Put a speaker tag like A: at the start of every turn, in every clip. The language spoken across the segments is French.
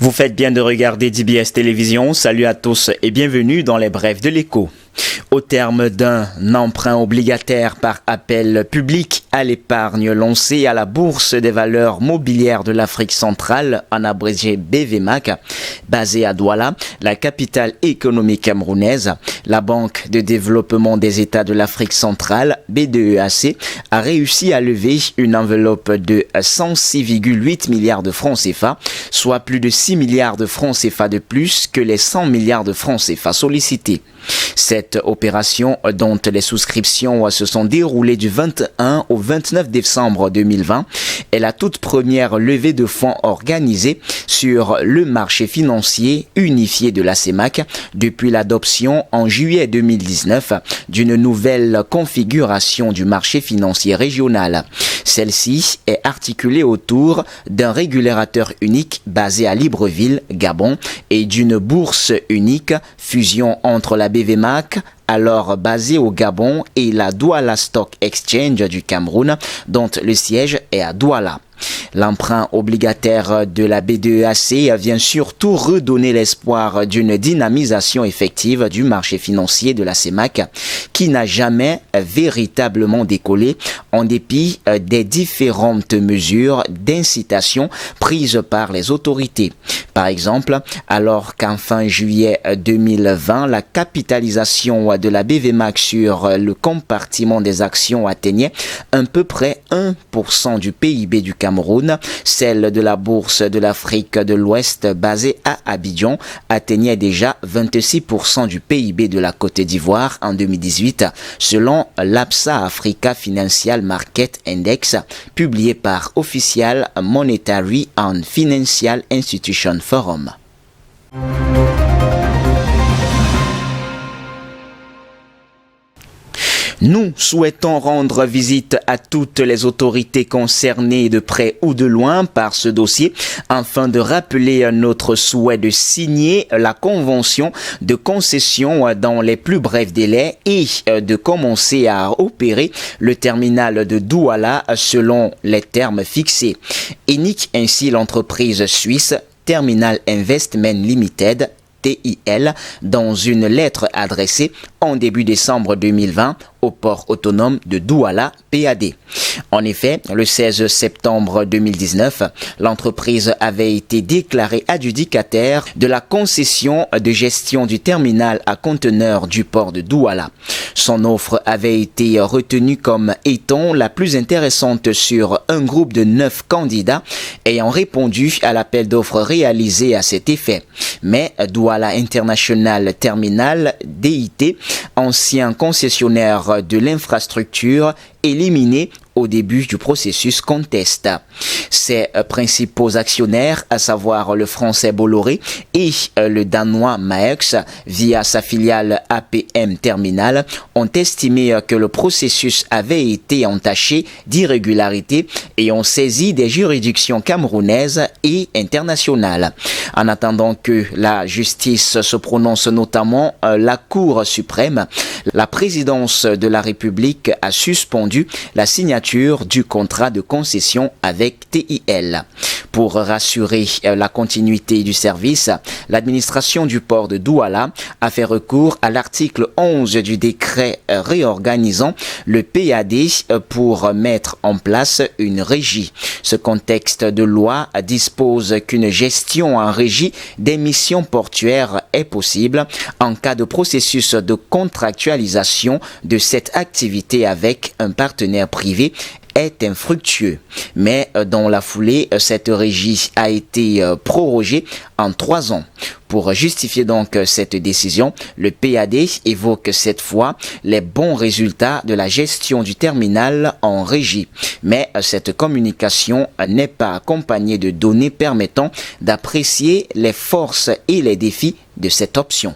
A: Vous faites bien de regarder DBS Télévision. Salut à tous et bienvenue dans les brèves de l'écho. Au terme d'un emprunt obligataire par appel public à l'épargne lancé à la Bourse des valeurs mobilières de l'Afrique centrale, en abrégé BVMAC, basée à Douala, la capitale économique camerounaise, la Banque de développement des États de l'Afrique centrale, BDEAC, a réussi à lever une enveloppe de 106,8 milliards de francs CFA, soit plus de 6 milliards de francs CFA de plus que les 100 milliards de francs CFA sollicités. Cette opération, dont les souscriptions se sont déroulées du 21 au 29 décembre 2020, est la toute première levée de fonds organisée sur le marché financier unifié de la CEMAC depuis l'adoption en juillet 2019 d'une nouvelle configuration du marché financier régional. Celle-ci est articulée autour d'un régulateur unique basé à Libreville, Gabon, et d'une bourse unique, fusion entre la BVMAC, alors basée au Gabon, et la Douala Stock Exchange du Cameroun, dont le siège est à Douala. L'emprunt obligataire de la BDEAC vient surtout redonner l'espoir d'une dynamisation effective du marché financier de la CEMAC qui n'a jamais véritablement décollé en dépit des différentes mesures d'incitation prises par les autorités. Par exemple, alors qu'en fin juillet 2020, la capitalisation de la BVMAC sur le compartiment des actions atteignait à peu près 1% du PIB du Cameroun, celle de la Bourse de l'Afrique de l'Ouest basée à Abidjan atteignait déjà 26% du PIB de la Côte d'Ivoire en 2018, selon l'Absa Africa Financial Market Index, publié par Official Monetary and Financial Institution Forum. Nous souhaitons rendre visite à toutes les autorités concernées de près ou de loin par ce dossier afin de rappeler notre souhait de signer la convention de concession dans les plus brefs délais et de commencer à opérer le terminal de Douala selon les termes fixés. Indique ainsi l'entreprise suisse Terminal Investment Limited, TIL, dans une lettre adressée en début décembre 2020 au port autonome de Douala, PAD. En effet, le 16 septembre 2019, l'entreprise avait été déclarée adjudicataire de la concession de gestion du terminal à conteneurs du port de Douala. Son offre avait été retenue comme étant la plus intéressante sur un groupe de 9 candidats ayant répondu à l'appel d'offres réalisé à cet effet. Mais Douala International Terminal, DIT, ancien concessionnaire de l'infrastructure, éliminé au début du processus conteste. Ses principaux actionnaires, à savoir le français Bolloré et le danois Maersk, via sa filiale APM Terminal, ont estimé que le processus avait été entaché d'irrégularités et ont saisi des juridictions camerounaises et internationales. En attendant que la justice se prononce, notamment la Cour suprême, la présidence de la République a suspendu la signature du contrat de concession avec TIL. Pour rassurer la continuité du service, l'administration du port de Douala a fait recours à l'article 11 du décret réorganisant le PAD pour mettre en place une régie. Ce contexte de loi dispose qu'une gestion en régie des missions portuaires est possible en cas de processus de contractualisation de cette activité avec un partenaire privé est infructueux. Mais dans la foulée, cette régie a été prorogée en 3 ans. Pour justifier donc cette décision, le PAD évoque cette fois les bons résultats de la gestion du terminal en régie. Mais cette communication n'est pas accompagnée de données permettant d'apprécier les forces et les défis de cette option.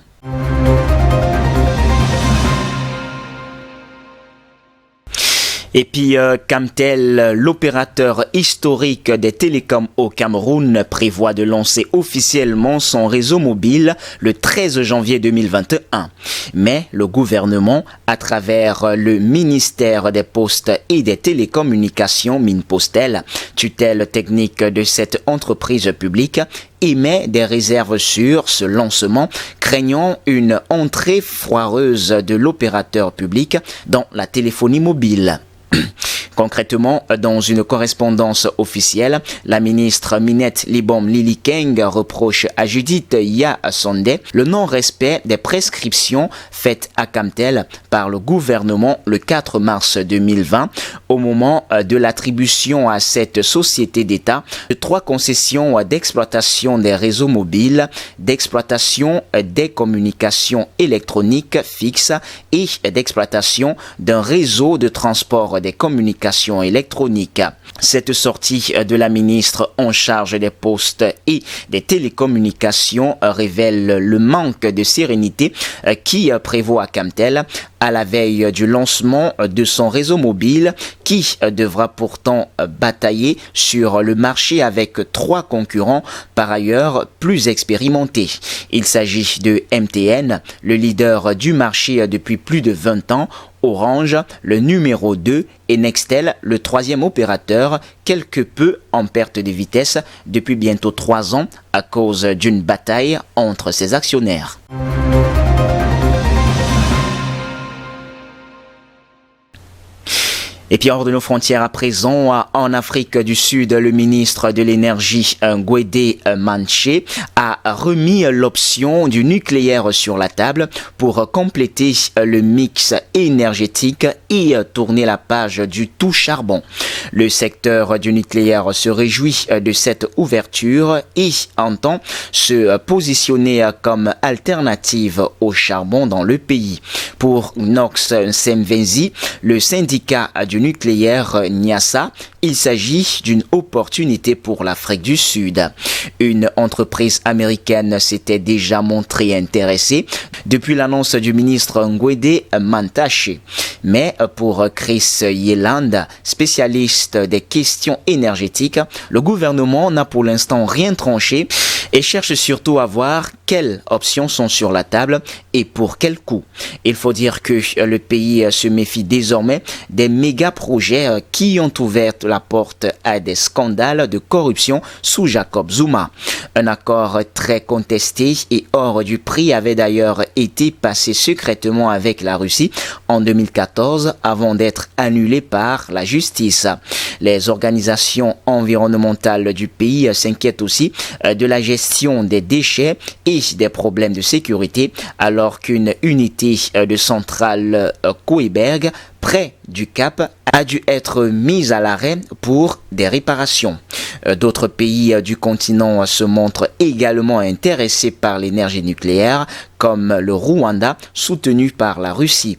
A: Et puis Camtel, l'opérateur historique des télécoms au Cameroun, prévoit de lancer officiellement son réseau mobile le 13 janvier 2021. Mais le gouvernement, à travers le ministère des Postes et des Télécommunications, Minpostel, tutelle technique de cette entreprise publique, émet des réserves sur ce lancement, craignant une entrée foireuse de l'opérateur public dans la téléphonie mobile. Concrètement, dans une correspondance officielle, la ministre Minette Libom Lili-Keng reproche à Judith Ya-Sondé le non-respect des prescriptions faites à Camtel par le gouvernement le 4 mars 2020 au moment de l'attribution à cette société d'État de 3 concessions d'exploitation des réseaux mobiles, d'exploitation des communications électroniques fixes et d'exploitation d'un réseau de transport des communications électroniques. Cette sortie de la ministre en charge des postes et des télécommunications révèle le manque de sérénité qui prévaut à Camtel à la veille du lancement de son réseau mobile qui devra pourtant batailler sur le marché avec 3 concurrents par ailleurs plus expérimentés. Il s'agit de MTN, le leader du marché depuis plus de 20 ans, Orange, le numéro 2, et Nextel, le 3e opérateur, quelque peu en perte de vitesse depuis bientôt 3 ans à cause d'une bataille entre ses actionnaires. Et puis hors de nos frontières à présent, en Afrique du Sud, le ministre de l'Énergie, Gwede Manche, a remis l'option du nucléaire sur la table pour compléter le mix énergétique et tourner la page du tout charbon. Le secteur du nucléaire se réjouit de cette ouverture et entend se positionner comme alternative au charbon dans le pays. Pour Nox Semvenzi, le syndicat du nucléaire Niassa, il s'agit d'une opportunité pour l'Afrique du Sud. Une entreprise américaine s'était déjà montrée intéressée depuis l'annonce du ministre Gwede Mantashe. Mais pour Chris Yeland, spécialiste des questions énergétiques, le gouvernement n'a pour l'instant rien tranché et cherche surtout à voir quelles options sont sur la table et pour quel coût. Il faut dire que le pays se méfie désormais des méga projets qui ont ouvert la porte à des scandales de corruption sous Jacob Zuma. Un accord très contesté et hors du prix avait d'ailleurs été passé secrètement avec la Russie en 2014 avant d'être annulé par la justice. Les organisations environnementales du pays s'inquiètent aussi de la gestion des déchets et des problèmes de sécurité alors qu'une unité de centrale Koeberg près du Cap a dû être mise à l'arrêt pour des réparations. D'autres pays du continent se montrent également intéressés par l'énergie nucléaire, comme le Rwanda, soutenu par la Russie.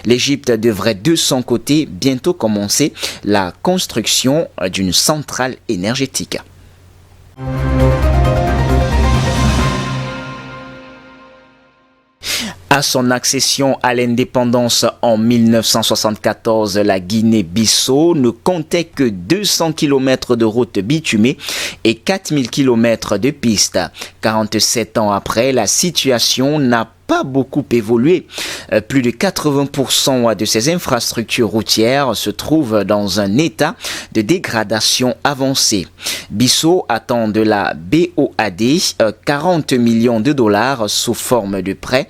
A: L'Égypte devrait de son côté bientôt commencer la construction d'une centrale énergétique. À son accession à l'indépendance en 1974, la Guinée-Bissau ne comptait que 200 km de routes bitumées et 4000 km de pistes. 47 ans après, la situation n'a pas beaucoup évolué. Plus de 80% de ces infrastructures routières se trouvent dans un état de dégradation avancée. Bissau attend de la BOAD 40 millions de dollars sous forme de prêt,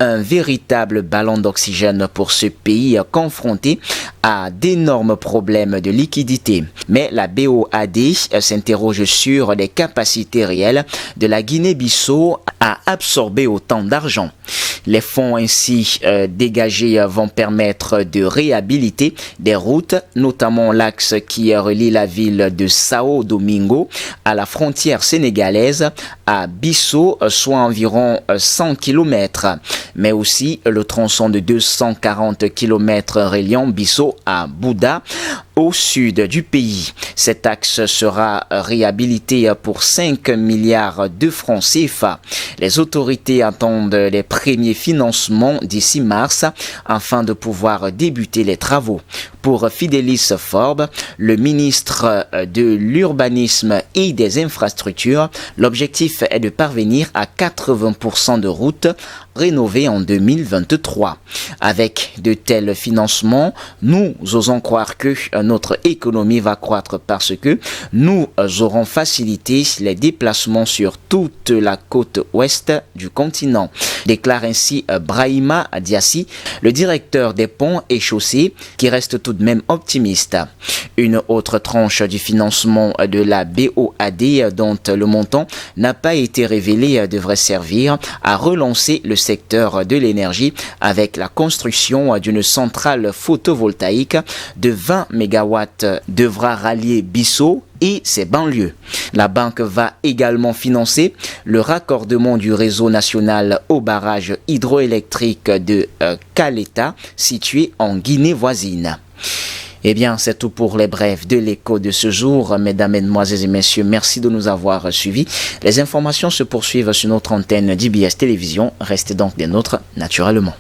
A: un véritable ballon d'oxygène pour ce pays confronté à d'énormes problèmes de liquidité. Mais la BOAD s'interroge sur les capacités réelles de la Guinée-Bissau à absorber autant d'argent. Les fonds ainsi dégagés vont permettre de réhabiliter des routes, notamment l'axe qui relie la ville de Sao Domingo à la frontière sénégalaise à Bissau, soit environ 100 km, mais aussi le tronçon de 240 km reliant Bissau à Bouda, au sud du pays. Cet axe sera réhabilité pour 5 milliards de francs CFA. Les autorités attendent les premiers financements d'ici mars afin de pouvoir débuter les travaux. Pour Fidelis Forbes, le ministre de l'Urbanisme et des Infrastructures, l'objectif est de parvenir à 80% de routes rénovées en 2023. Avec de tels financements, nous osons croire que notre économie va croître parce que nous aurons facilité les déplacements sur toute la côte ouest du continent, déclare ainsi Brahima Diassi, le directeur des ponts et chaussées, qui reste tout de même optimiste. Une autre tranche du financement de la BOAD, dont le montant n'a pas été révélé, devrait servir à relancer le secteur de l'énergie avec la construction d'une centrale photovoltaïque de 20 MW devra rallier Bissau et ses banlieues. La banque va également financer le raccordement du réseau national au barrage hydroélectrique de Caleta, situé en Guinée voisine. Eh bien, c'est tout pour les brèves de l'écho de ce jour. Mesdames, Mesdemoiselles et Messieurs, merci de nous avoir suivis. Les informations se poursuivent sur notre antenne d'IBS Télévision. Restez donc des nôtres naturellement.